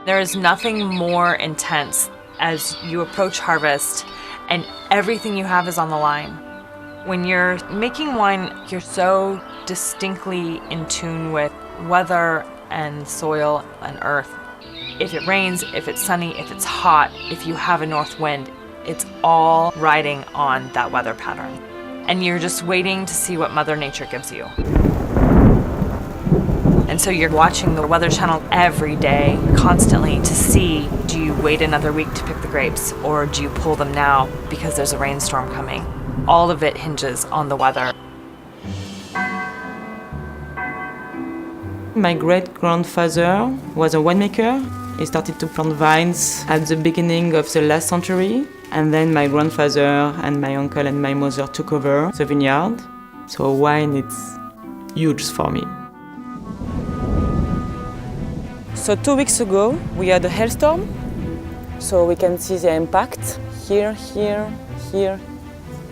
There is nothing more intense as you approach harvest and everything you have is on the line. When you're making wine, you're so distinctly in tune with weather and soil and earth. If it rains, if it's sunny, if it's hot, if you have a north wind, it's all riding on that weather pattern. And you're just waiting to see what Mother Nature gives you. And so you're watching the Weather Channel every day, constantly, to see, do you wait another week to pick the grapes, or do you pull them now because there's a rainstorm coming? All of it hinges on the weather. My great-grandfather was a winemaker. He started to plant vines at the beginning of the last century, and then my grandfather and my uncle and my mother took over the vineyard. So wine, it's huge for me. So 2 weeks ago, we had a hailstorm. So we can see the impact here, here, here.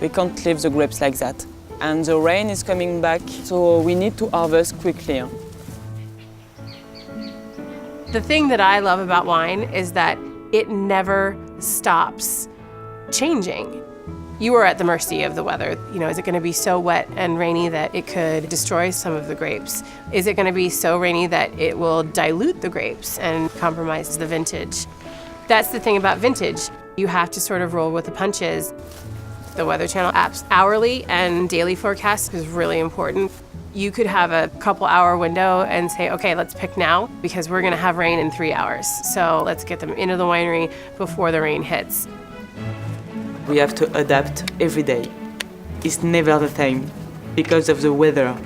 We can't leave the grapes like that. And the rain is coming back, so we need to harvest quickly. The thing that I love about wine is that it never stops changing. You are at the mercy of the weather. You know, is it going to be so wet and rainy that it could destroy some of the grapes? Is it going to be so rainy that it will dilute the grapes and compromise the vintage? That's the thing about vintage. You have to sort of roll with the punches. The Weather Channel app's hourly and daily forecast is really important. You could have a couple-hour window and say, okay, let's pick now because we're going to have rain in 3 hours. So let's get them into the winery before the rain hits. We have to adapt every day. It's never the same because of the weather.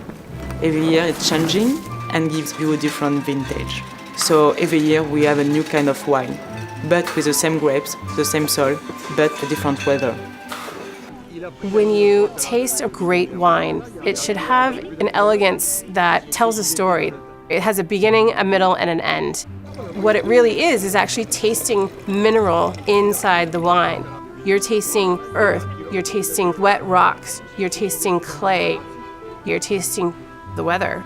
Every year it's changing and gives you a different vintage. So every year we have a new kind of wine, but with the same grapes, the same soil, but a different weather. When you taste a great wine, it should have an elegance that tells a story. It has a beginning, a middle, and an end. What it really is actually tasting mineral inside the wine. You're tasting earth, you're tasting wet rocks, you're tasting clay, you're tasting the weather.